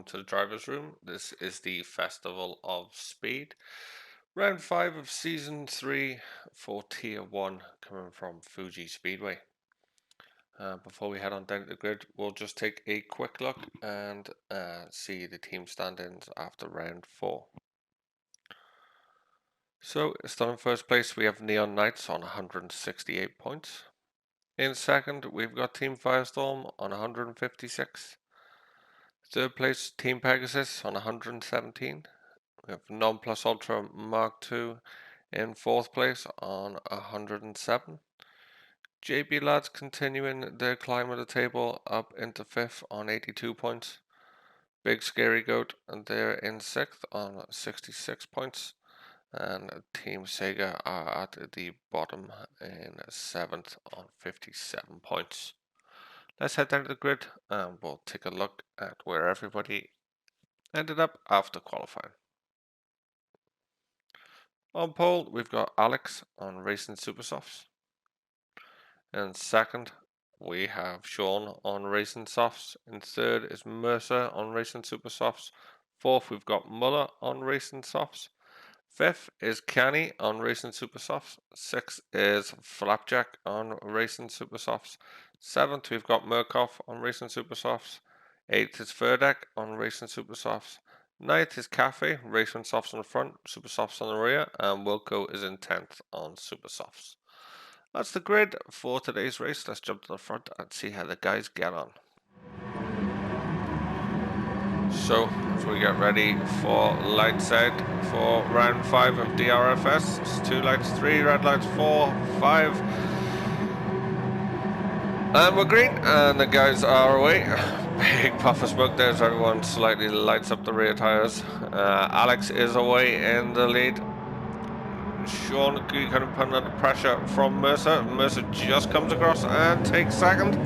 welcome to the Driver's Room. This is the Festival of Speed. Round 5 of Season 3 for Tier 1 coming from Fuji Speedway. Before we head on down to the grid, we'll just take a quick look and see the team stand-ins after round 4. So, starting in first place, we have Neon Knights on 168 points. In second, we've got Team Firestorm on 156. Third place, Team Pegasus on 117. We have Non-Plus Ultra Mark II in fourth place on 107. JB Lads continuing their climb of the table up into fifth on 82 points. Big Scary Goat, and they're in sixth on 66 points. And Team Sega are at the bottom in seventh on 57 points. Let's head down to the grid and we'll take a look at where everybody ended up after qualifying. On pole, we've got Alex on Racing Supersofts. In second, we have Sean on Racing Softs. In third is Mercer on Racing Supersofts. Fourth, we've got Muller on Racing Softs. Fifth is Kenny on Racing Supersofts. Sixth is Flapjack on Racing Supersofts. Seventh, we've got Murkoff on Racing Supersofts. Eighth is Ferdek on Racing Supersofts. Ninth is Cafe, Racing Softs on the front, Supersofts on the rear, and Wilco is in 10th on Supersofts. That's the grid for today's race. Let's jump to the front and see how the guys get on. So, as we get ready for lights out for round 5 of DRFS, it's 2 lights, 3 red lights, 4, 5, and we're green, and the guys are away. Big puff of smoke there as everyone slightly lights up the rear tyres. Alex is away in the lead. Sean kind of putting under pressure from Mercer. Mercer just comes across and takes second.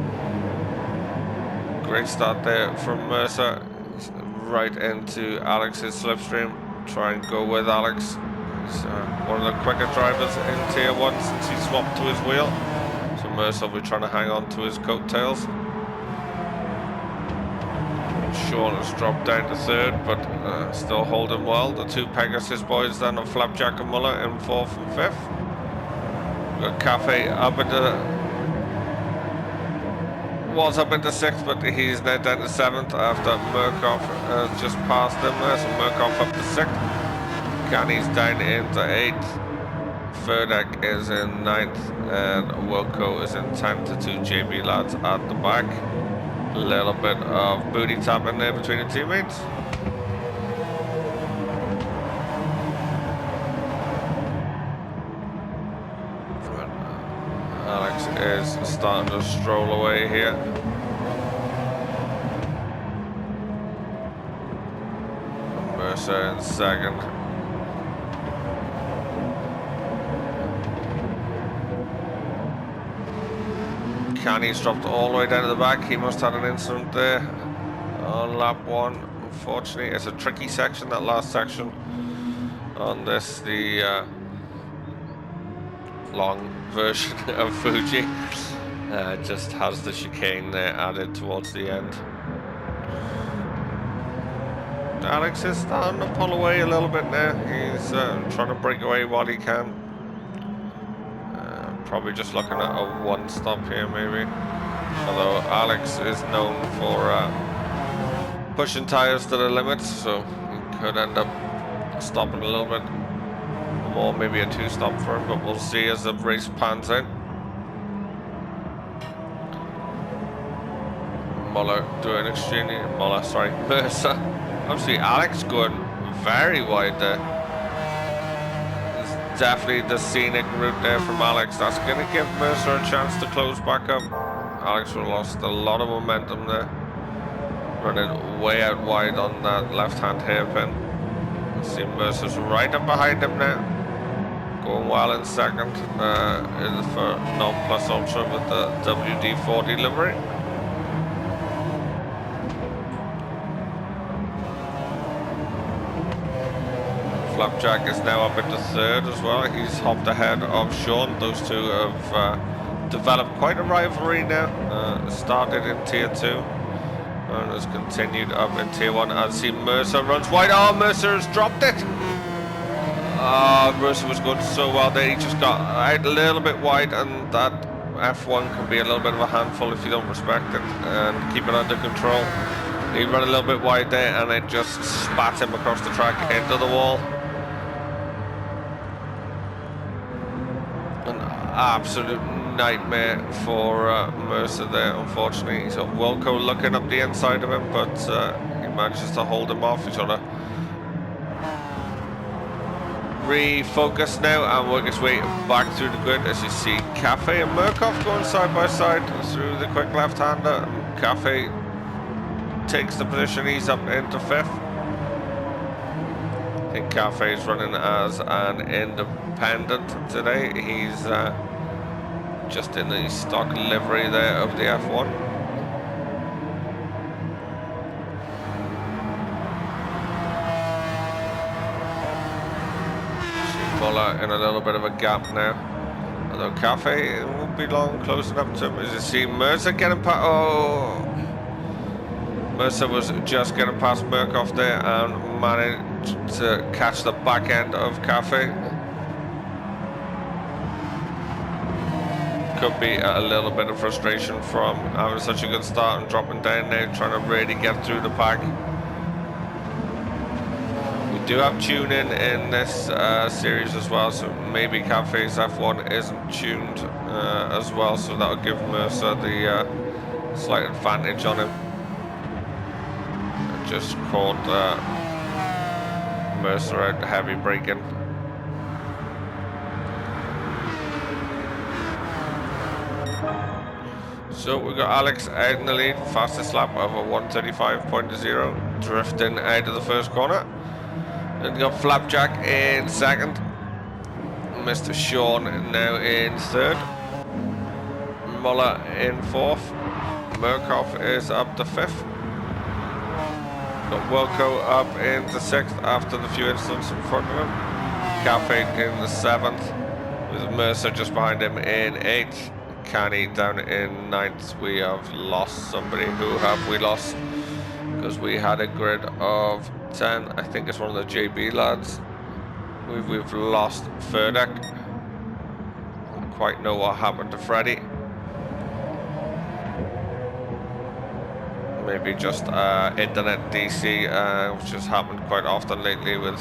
Great start there from Mercer. Right into Alex's slipstream. Try and go with Alex. He's one of the quicker drivers in Tier 1 since he swapped to his wheel. So Mercer will be trying to hang on to his coattails. Sean has dropped down to third, but still holding well. The two Pegasus boys then on Flapjack and Muller in fourth and fifth. We've got Cafe up was up into sixth, but he's now down to seventh after Murkoff just passed him there. So Murkoff up to sixth. Canny's down into eighth. Ferdek is in ninth, and Wilco is in 10th. The two JB lads at the back. A little bit of booty tapping there between the teammates. Alex is starting to stroll away here. Mercer in second. Canny's dropped all the way down to the back. He must have had an incident there on lap 1. Unfortunately, it's a tricky section, that last section on this, the long version of Fuji. Just has the chicane there added towards the end. Alex is starting to pull away a little bit now. He's trying to break away while he can. Probably just looking at a one stop here maybe. Although Alex is known for pushing tyres to the limits, so he could end up stopping a little bit more, maybe a 2-stop for him, but we'll see as the race pans out. Mercer. Obviously Alex going very wide there. It's definitely the scenic route there from Alex. That's going to give Mercer a chance to close back up. Alex would have lost a lot of momentum there. Running way out wide on that left-hand hairpin. See Mercer's right up behind him now. Going well in second is for Non-Plus Ultra with the WD-40 livery. Flapjack is now up into third as well. He's hopped ahead of Sean. Those two have developed quite a rivalry now. Started in Tier 2. and has continued up in Tier 1 as see Mercer runs wide. Oh, Mercer has dropped it! Mercer was going so well there, he just got out a little bit wide, and that F1 can be a little bit of a handful if you don't respect it and keep it under control. He ran a little bit wide there and it just spat him across the track into the wall. An absolute nightmare for Mercer there, unfortunately. So Wilco looking up the inside of him, but he manages to hold him off. He's on a refocus now and work his way back through the grid as you see Cafe and Murkoff going side by side through the quick left-hander. Cafe takes the position, he's up into 5th. I think Cafe is running as an independent today. He's just in the stock livery there of the F1. In a little bit of a gap now, although Cafe won't be long closing up to him. As you see Mercer getting past, Mercer was just getting past Murkoff there and managed to catch the back end of Cafe. Could be a little bit of frustration from having such a good start and dropping down now, trying to really get through the pack. Do have tune in this series as well, so maybe Cafe's F1 isn't tuned as well, so that'll give Mercer the slight advantage on him. Just caught Mercer out heavy braking. So we've got Alex out in the lead, fastest lap of a 1:35.0, drifting out of the first corner. Then we got Flapjack in 2nd, Mr. Sean now in 3rd, Muller in 4th, Murkoff is up to 5th, got Wilco up into 6th after the few incidents in front of him, Cafe in the 7th, with Mercer just behind him in 8th, Canny down in 9th. We have lost somebody. Who have we lost? Because we had a grid of 10. I think it's one of the JB lads. We've lost Ferdek. Don't quite know what happened to Freddy. Maybe just internet DC, which has happened quite often lately with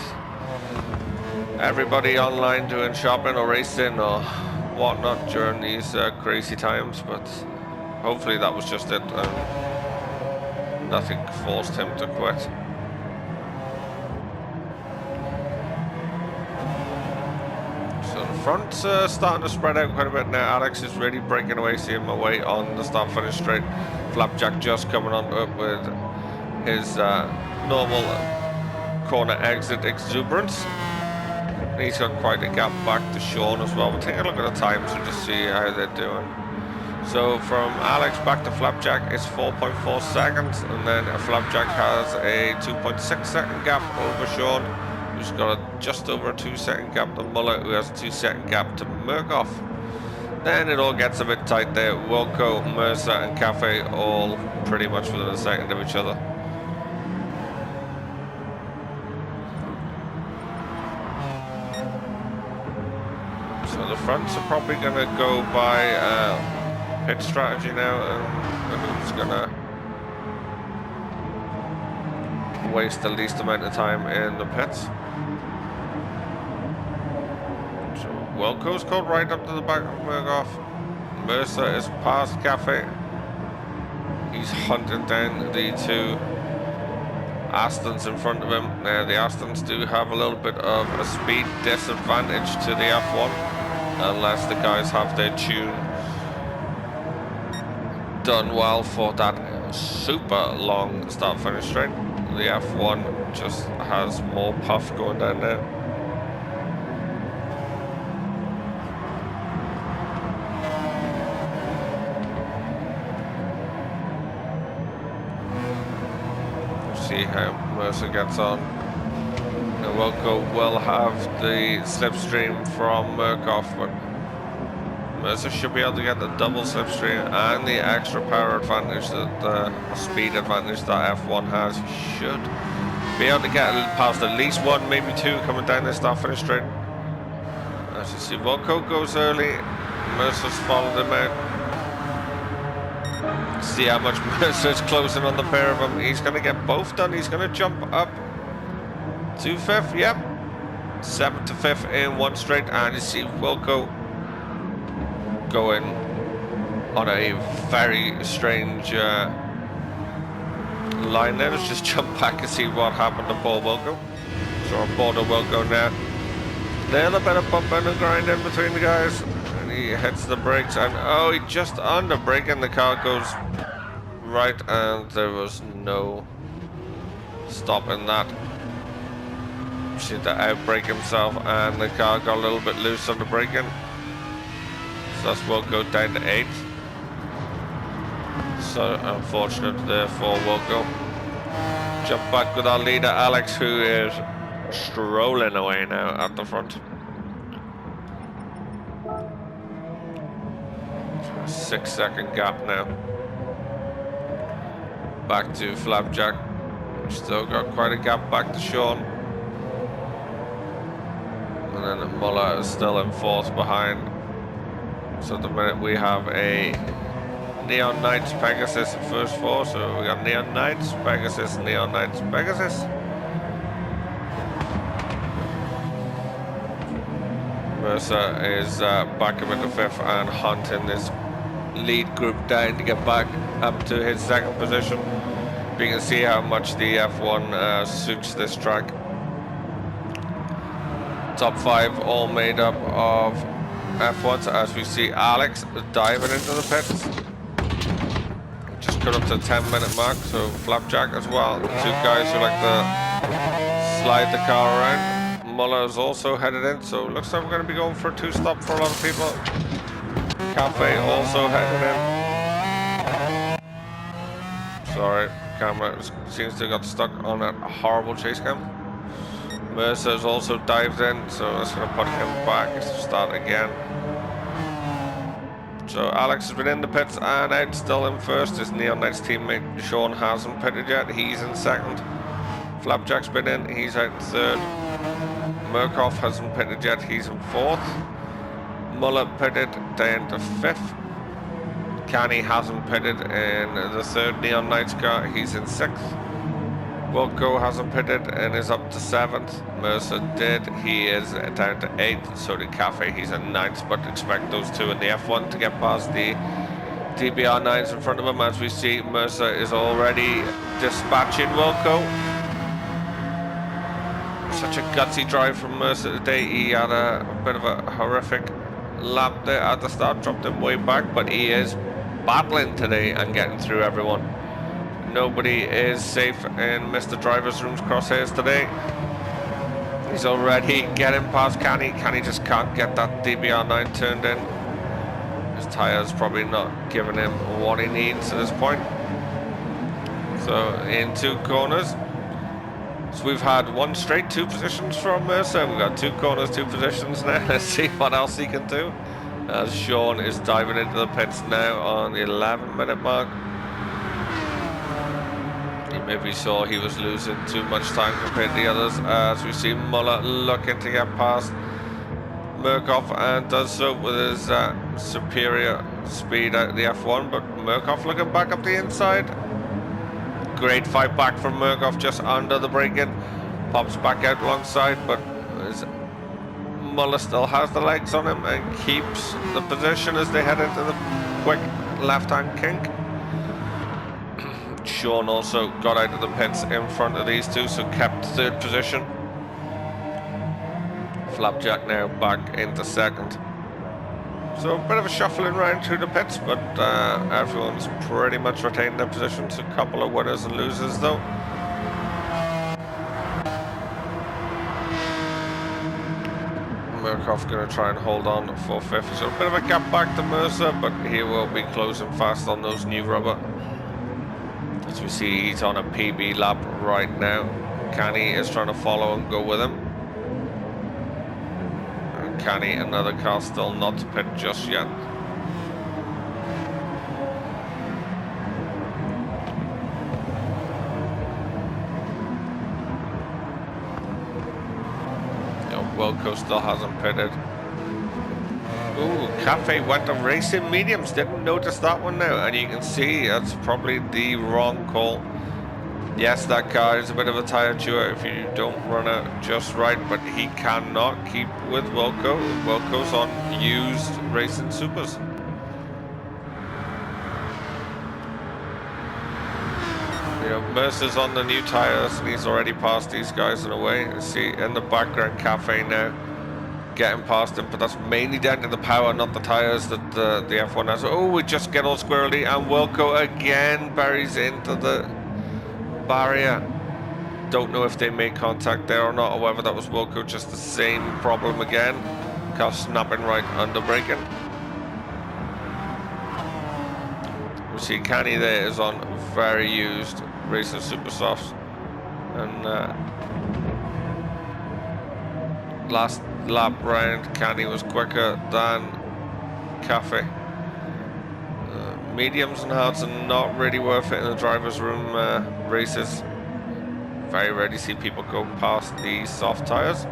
everybody online doing shopping or racing or whatnot during these crazy times. But hopefully that was just it. Nothing forced him to quit. Front's starting to spread out quite a bit now. Alex is really breaking away, seeing my way on the start finish straight. Flapjack just coming on up with his normal corner exit exuberance. He's got quite a gap back to Sean as well. We'll take a look at the times and just see how they're doing. So from Alex back to Flapjack is 4.4 seconds, and then Flapjack has a 2.6 second gap over Sean, who's got just over a 2-second gap to Muller, who has a 2-second gap to Murkoff. Then it all gets a bit tight there. Wilco, Mercer and Cafe all pretty much within a second of each other. So the fronts are probably going to go by pit strategy now, and who's going to waste the least amount of time in the pits. So Wilco's called right up to the back of Murkoff. Mercer is past Cafe. He's hunted down the 2 Astons in front of him. Now the Astons do have a little bit of a speed disadvantage to the F1, unless the guys have their tune done well for that super long start finish straight. The F1 just has more puff going down there. We'll see how Mercer gets on. Now Wilco will have the slipstream from Murkoff, but Mercer should be able to get the double slipstream and the extra power advantage that speed advantage that F1 has. He should be able to get past at least one, maybe two coming down this start finish straight. As you see, Wilco goes early. Mercer's followed him out. See how much Mercer's closing on the pair of them. He's going to get both done. He's going to jump up to 5th. Yep. 7th to 5th in one straight. And you see Wilco going on a very strange line there. Let's just jump back and see what happened to Paul Wilco. So on board of Wilco now. Little bit of bump and grind in between the guys. And he hits the brakes. And oh, he just under brake and the car goes right. And there was no stopping that. Seemed to outbrake himself. And the car got a little bit loose on the braking. So that's Wilco down to 8th. So unfortunate there for Wilco. Jump back with our leader Alex, who is strolling away now at the front. 6-second gap now. Back to Flapjack. Still got quite a gap back to Sean. And then Muller is still in 4th behind. So at the minute we have a Neon Knights, Pegasus at first 4. So we got Neon Knights, Pegasus, Neon Knights, Pegasus. Mercer is back up into 5th and hunting this lead group down to get back up to his 2nd position. You can see how much the F1 suits this track. Top 5 all made up of F1s, as we see Alex diving into the pits. Just cut up to the 10-minute mark, so Flapjack as well. The 2 guys who like to slide the car around. Muller is also headed in, so looks like we're going to be going for a 2-stop for a lot of people. Cafe also headed in. Sorry, camera seems to have got stuck on that horrible chase cam. Mercer's also dived in, so that's going to put him back to start again. So Alex has been in the pits and out, still in 1st. His Neon Knights teammate Sean hasn't pitted yet, he's in 2nd. Flapjack's been in, he's out in 3rd. Murkoff hasn't pitted yet, he's in 4th. Muller pitted down to 5th. Canny hasn't pitted in the 3rd Neon Knights car, he's in 6th. Wilco hasn't pitted and is up to 7th. Mercer did, he is down to 8th. So did Cafe, he's in 9th, but expect those 2 in the F1 to get past the DBR9s in front of him. As we see, Mercer is already dispatching Wilco. Such a gutsy drive from Mercer today. He had a bit of a horrific lap there at the start, dropped him way back, but he is battling today and getting through everyone. Nobody is safe in Mr. Driversroom's crosshairs today. He's already getting past Canny. Canny just can't get that DBR9 turned in. His tyres probably not giving him what he needs at this point. So in 2 corners. So we've had 1 straight 2 positions from Mercer. We've got 2 corners, 2 positions now. Let's see what else he can do. As Sean is diving into the pits now on the 11-minute mark. He maybe saw he was losing too much time compared to the others. As we see Muller looking to get past Murkoff and does so with his superior speed at the F1. But Murkoff looking back up the inside. Great fight back from Murkoff just under the braking. Pops back out alongside, but Muller still has the legs on him and keeps the position as they head into the quick left-hand kink. Sean also got out of the pits in front of these 2, so kept 3rd position. Flapjack now back into 2nd. So a bit of a shuffling round through the pits, but everyone's pretty much retained their positions. A couple of winners and losers though. Murkoff going to try and hold on for 5th. So a bit of a gap back to Mercer, but he will be closing fast on those new rubber. As we see, he's on a PB lap right now. Canny is trying to follow and go with him. And Canny, another car still not to pit just yet. Wilco still hasn't pitted. Ooh, Cafe went on racing mediums. Didn't notice that one now. And you can see that's probably the wrong call. Yes, that car is a bit of a tire chewer if you don't run it just right, but he cannot keep with Wilco. Wilco's on used racing supers. Mercer's on the new tires and he's already passed these guys in a way. You see in the background Cafe now getting past him, but that's mainly down to the power, not the tires that the F1 has. Oh, we just get all squirrely and Wilco again buries into the barrier. Don't know if they made contact there or not, or whether that was Wilco, just the same problem again. Car snapping right under braking. We see Canny there is on very used racing super softs, and last lap round Canny was quicker than Cafe. Mediums and hards are not really worth it in the driver's room races. Very rarely see people go past the soft tires.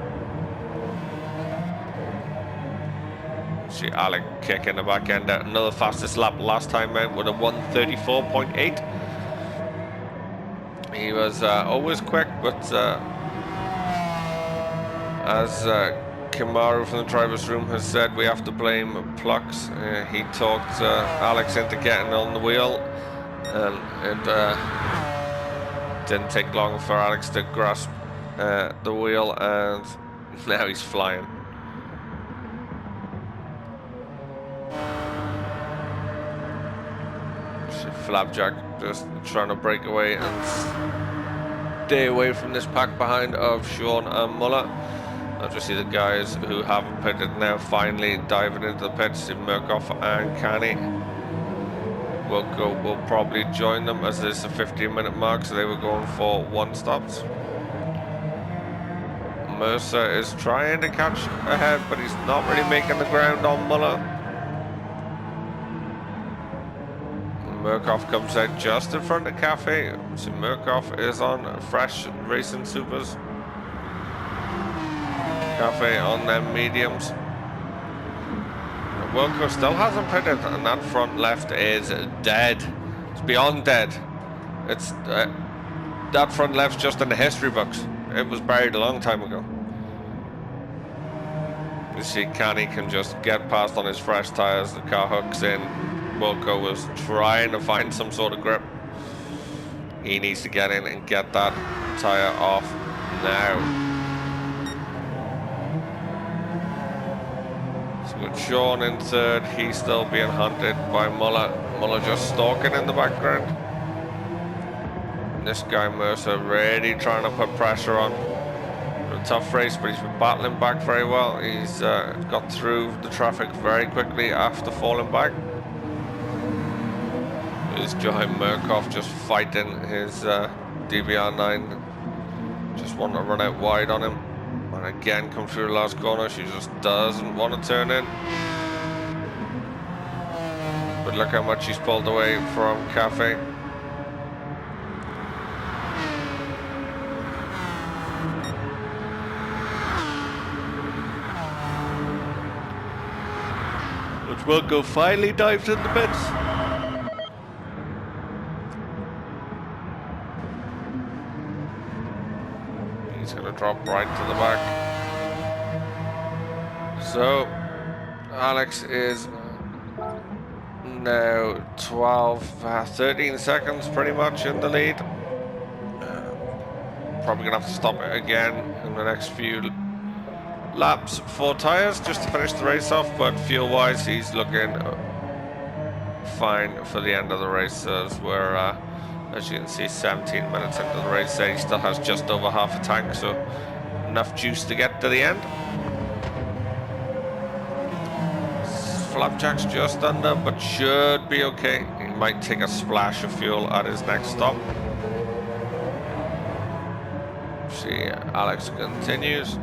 See Alec kicking the back end out. Another fastest lap last time out with a 1:34.8. He was always quick, but as Kamaru from the driver's room has said, we have to blame Plux. He talked Alex into getting on the wheel, and it didn't take long for Alex to grasp the wheel, and now he's flying. Flapjack just trying to break away and stay away from this pack behind of Sean and Muller. I'll just see the guys who haven't pitted now finally diving into the pits in Murkoff and Canny. Wilco will probably join them as this is a 15-minute mark, so they were going for one stops. Mercer is trying to catch ahead, but he's not really making the ground on Muller. Murkoff comes out just in front of Cafe. So Murkoff is on fresh racing supers. Cafe on them mediums. Wilco still hasn't pitted, and that front left is dead. It's beyond dead. It's that front left's just in the history books. It was buried a long time ago. You see Canny can just get past on his fresh tires. The car hooks in. Wilco was trying to find some sort of grip. He needs to get in and get that tire off now. So with Sean in third, he's still being hunted by Muller. Muller just stalking in the background. And this guy Mercer really trying to put pressure on. A tough race, but he's been battling back very well. He's got through the traffic very quickly after falling back. Is Johan Murkoff just fighting his DBR9, just wanting to run out wide on him, and again come through the last corner. She just doesn't want to turn in, but look how much she's pulled away from Cafe. But Wilco finally dives in the pits. He's going to drop right to the back. So Alex is now 13 seconds pretty much in the lead. Probably going to have to stop it again in the next few laps for tyres just to finish the race off, but fuel wise he's looking fine for the end of the race, as we're as you can see 17 minutes into the race. He still has just over half a tank, so enough juice to get to the end. Flapjack's just under, but should be okay. He might take a splash of fuel at his next stop. See, Alex continues.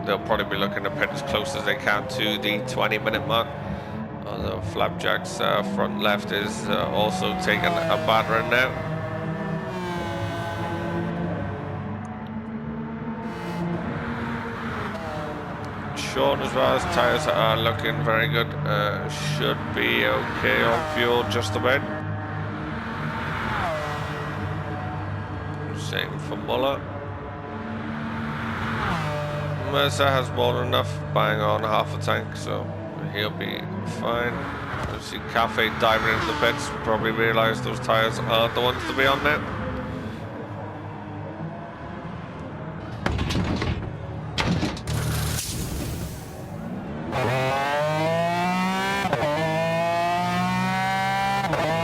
They'll probably be looking to pit as close as they can to the 20-minute mark. Although Flapjack's front left is also taking a battering now. Sean as well. His tyres are looking very good. Should be okay on fuel just about. Same for Muller. Mercer has more than enough, bang on half a tank, so he'll be fine. You see Cafe diving into the pits, probably realised those tyres aren't the ones to be on now.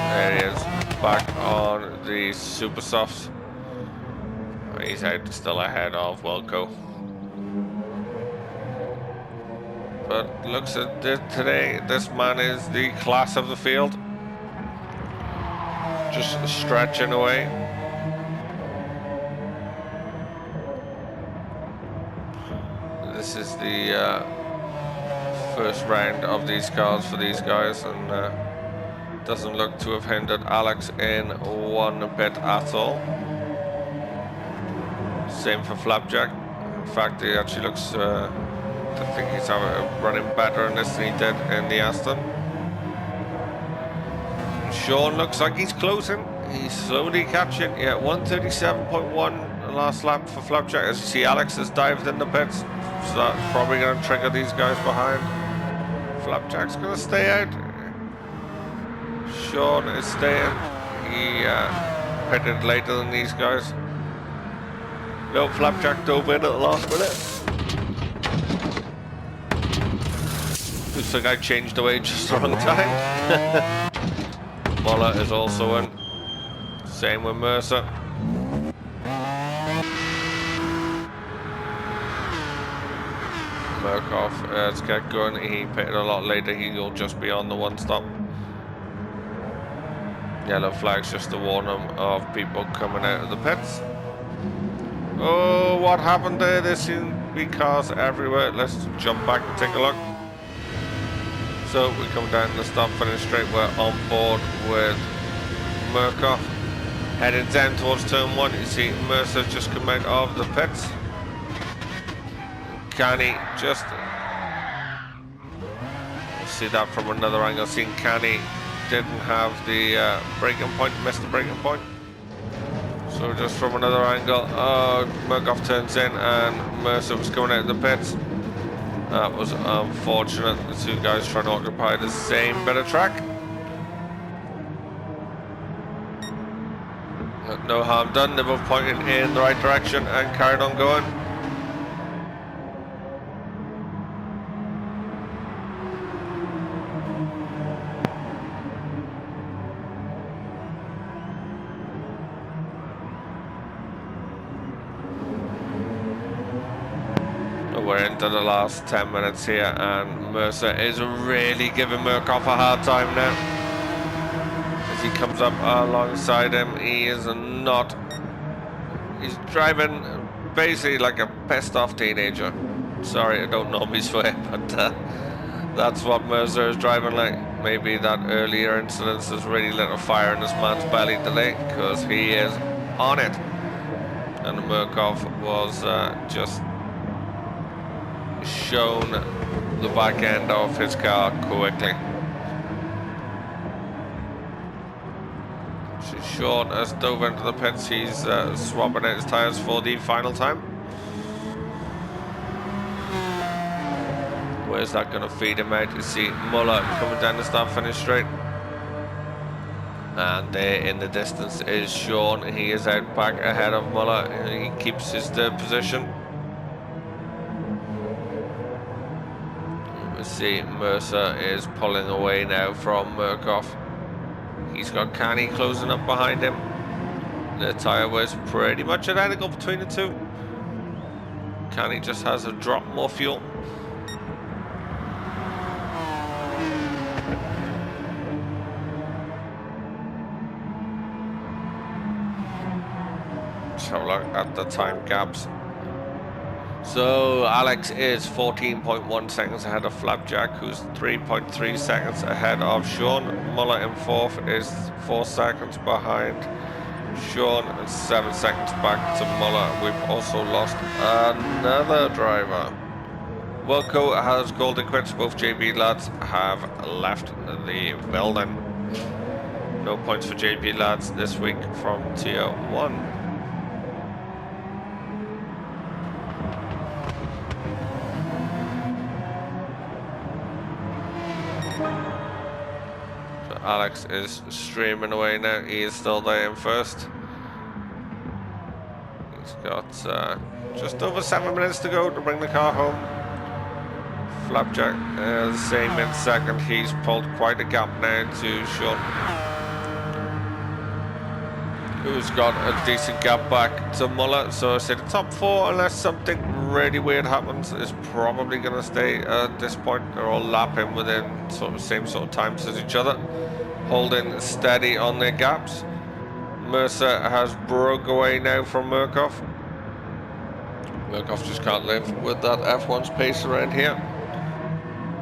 There he is, back on the super softs. He's out, still ahead of Wilco. But looks at this today, this man is the class of the field. Just stretching away. This is the first round of these cars for these guys, and doesn't look to have hindered Alex in one bit at all. Same for Flapjack. In fact, he actually looks, I think he's running better in this than he did in the Aston. Sean looks like he's closing. He's slowly catching. Yeah, 137.1 last lap for Flapjack. As you see, Alex has dived in the pits, so that's probably going to trigger these guys behind. Flapjack's going to stay out. Sean is staying. He pitted later than these guys. No, Flapjack dove in at the last minute. Looks like I changed away just the wrong time. Muller is also in. Same with Mercer. Murkoff, let's get going. He pitted a lot later. He'll just be on the one stop. Yellow flag's just to warn them of people coming out of the pits. Oh, what happened there? There seem to be cars everywhere. Let's jump back and take a look. So we come down the stop finish straight. We're on board with Murkoff. Heading down towards turn 1. You see Mercer just come out of the pits. Canny just... We'll see that from another angle. Seeing Canny didn't have the braking point, missed the braking point. So just from another angle, Murkoff turns in and Mercer was coming out of the pits. That was unfortunate. The two guys trying to occupy the same bit of track. But no harm done. They both pointed in the right direction and carried on going. We're into the last 10 minutes here, and Mercer is really giving Murkoff a hard time now. As he comes up alongside him, he is not... He's driving basically like a pissed off teenager. Sorry, I don't normally swear, but that's what Mercer is driving like. Maybe that earlier incident has really lit a fire in this man's belly today, because he is on it. And Murkoff was just shown the back end of his car quickly. Sean has dove into the pits. He's swapping out his tyres for the final time. Where's that going to feed him out? You see Muller coming down the start finish straight. And there in the distance is Sean. He is out back ahead of Muller. He keeps his third position. See, Mercer is pulling away now from Murkoff. He's got Canny closing up behind him. The tyre was pretty much identical between the two. Canny just has a drop more fuel. Let's have a look at the time gaps. So Alex is 14.1 seconds ahead of Flapjack, who's 3.3 seconds ahead of Sean. Muller in 4th is 4 seconds behind Sean and 7 seconds back to Muller. We've also lost another driver. Wilco has called it quits. Both JB lads have left the building. No points for JB lads this week from Tier 1. So Alex is streaming away now. He is still there in first. He's got just over 7 minutes to go to bring the car home. Flapjack the same in second. He's pulled quite a gap now to Sean, who's got a decent gap back to Muller. So I say the top 4, unless something really weird happens, is probably going to stay at this point. They're all lapping within sort of same sort of times as each other, holding steady on their gaps. Mercer has broke away now from Murkoff. Murkoff just can't live with that F1's pace around here.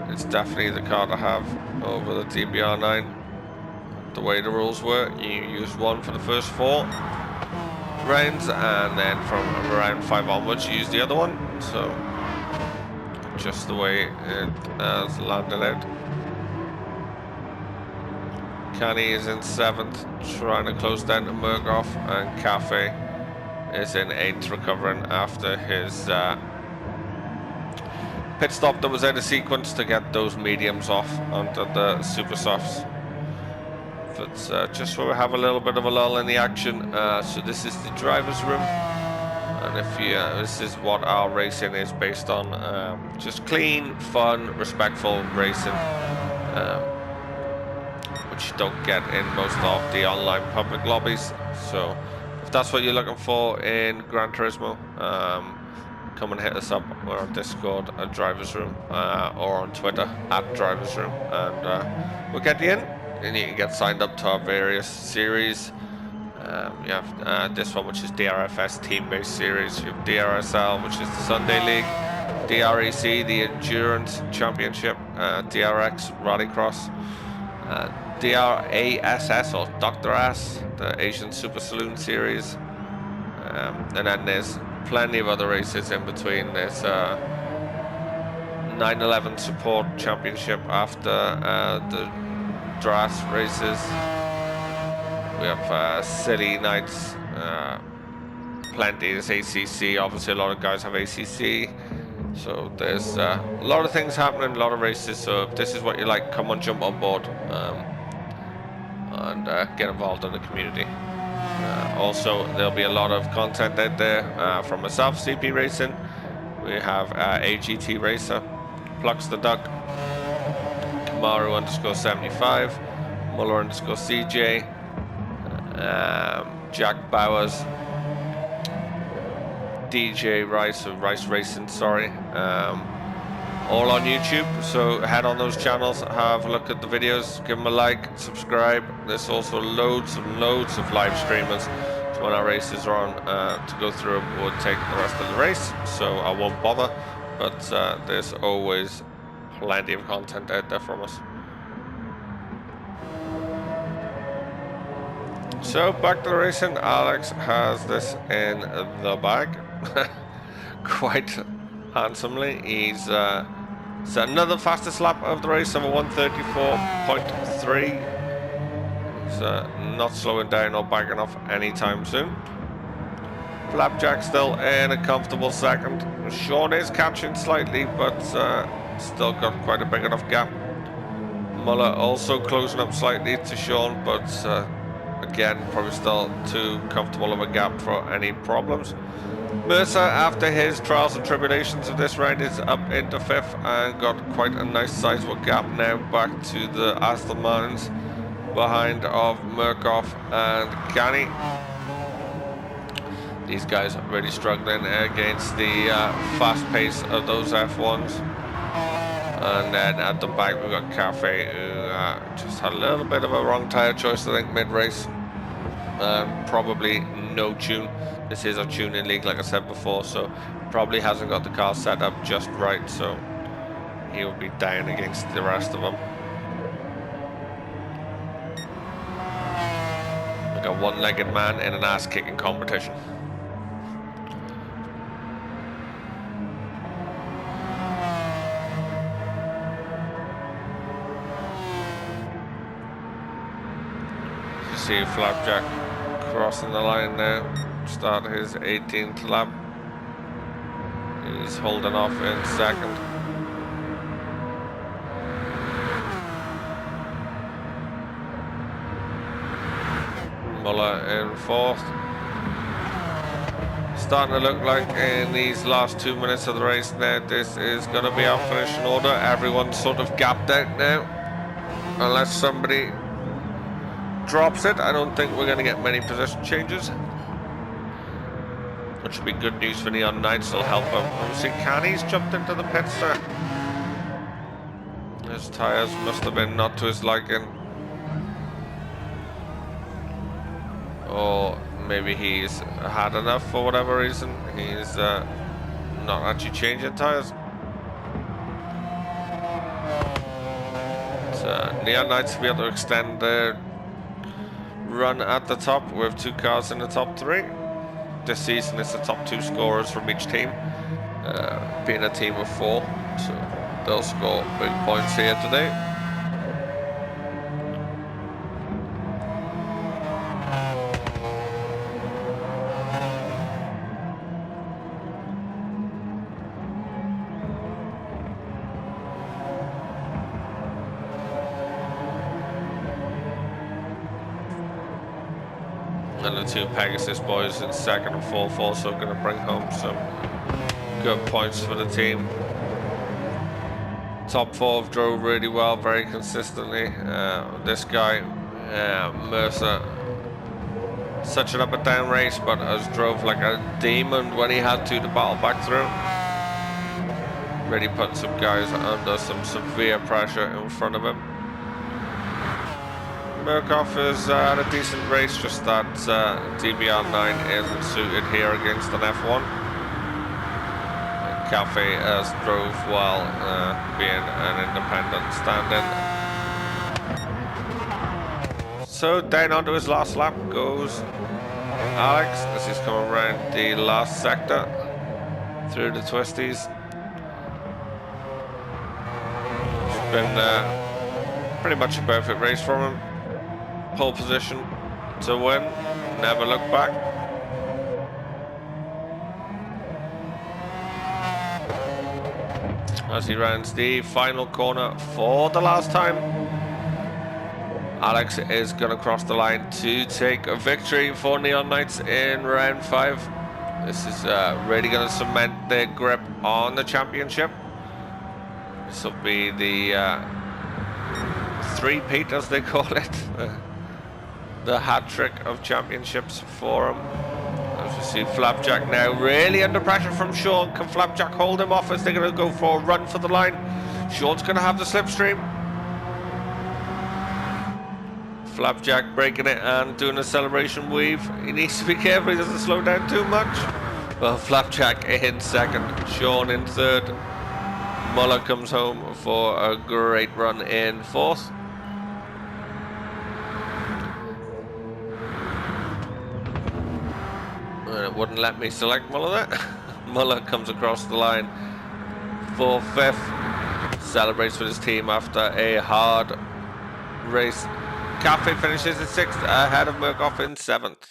It's definitely the car to have over the DBR9. The way the rules were, you use one for the first 4 rounds, and then from round 5 onwards you use the other one. So just the way it has landed out. Canny is in 7th, trying to close down to Murkoff, and Cafe is in 8th, recovering after his pit stop that was out of sequence to get those mediums off onto the super softs. But just where we have a little bit of a lull in the action. So this is the driver's room, and if you this is what our racing is based on. Just clean, fun, respectful racing, which you don't get in most of the online public lobbies. So if that's what you're looking for in Gran Turismo, come and hit us up. We're on Discord at Drivers Room, or on Twitter at Drivers Room, and we'll get you in, and you can get signed up to our various series. You have this one, which is DRFS team-based series. You have DRSL, which is the Sunday League, DREC, the Endurance Championship, DRX Rallycross, DRASS or Dr. Ass, the Asian Super Saloon Series, and then there's plenty of other races in between. There's 911 Support Championship after the DRAS races. We have City Nights, plenty. There's ACC, obviously a lot of guys have ACC. So there's a lot of things happening, a lot of races. So if this is what you like, come on, jump on board, and get involved in the community. Also, there'll be a lot of content out there from myself, CP Racing. We have AGT Racer, Plux the Duck, Kamaru _75, Muller _CJ, Jack Bowers, DJ Rice of Rice Racing, sorry, all on YouTube. So head on those channels, have a look at the videos, give them a like, subscribe. There's also loads and loads of live streamers. So when our races are on, to go through would take the rest of the race, so I won't bother. But there's always plenty of content out there from us. So back to the racing. Alex has this in the bag quite handsomely. He's set another fastest lap of the race of a 134.3. He's not slowing down or backing off anytime soon. Flapjack still in a comfortable second. Sean is catching slightly, but still got quite a big enough gap. Muller also closing up slightly to Sean, but again, probably still too comfortable of a gap for any problems. Mercer, after his trials and tribulations of this round, is up into 5th and got quite a nice sizable gap now back to the Aston Martins behind of Murkoff and Canny. These guys are really struggling against the fast pace of those F1s. And then at the back we've got Cafe, who just had a little bit of a wrong tyre choice, I think, mid-race. Probably no tune. This is a tuning league, like I said before, so probably hasn't got the car set up just right, so he will be down against the rest of them. Like a one-legged man in an ass-kicking competition. see Flapjack crossing the line now. Start his 18th lap. He's holding off in second. Muller in fourth. Starting to look like in these last 2 minutes of the race now, this is going to be our finishing order. Everyone's sort of gapped out now. Unless somebody drops it, I don't think we're going to get many position changes. Which would be good news for Neon Knights, it'll help him. Obviously, Canny's jumped into the pits there. His tyres must have been not to his liking. Or maybe he's had enough for whatever reason. He's not actually changing tyres. So Neon Knights will be able to extend their run at the top with 2 cars in the top 3. This season it's the top 2 scorers from each team, being a team of 4. So they'll score big points here today. And the 2 Pegasus boys in second and fourth also going to bring home some good points for the team. Top 4 drove really well, very consistently. This guy, Mercer, such an up and down race, but has drove like a demon when he had to battle back through. Really put some guys under some severe pressure in front of him. Murkoff has had a decent race, just that DBR9 isn't suited here against an F1. Cafe has drove well, being an independent stand-in. So down onto his last lap goes Alex as he's coming around the last sector through the twisties. It's been pretty much a perfect race from him. Pole position to win, never look back. As he rounds the final corner for the last time, Alex is going to cross the line to take a victory for Neon Knights in round 5. This is really going to cement their grip on the championship. This will be the three-peat, as they call it. The hat-trick of championships for him. As we see Flapjack now really under pressure from Sean. Can Flapjack hold him off as they're going to go for a run for the line? Sean's going to have the slipstream. Flapjack breaking it and doing a celebration weave. He needs to be careful he doesn't slow down too much. Well, Flapjack in second, Sean in third. Muller comes home for a great run in fourth. It wouldn't let me select Muller there. Muller comes across the line for fifth. Celebrates with his team after a hard race. Cafe finishes in sixth, ahead of Murkoff in seventh.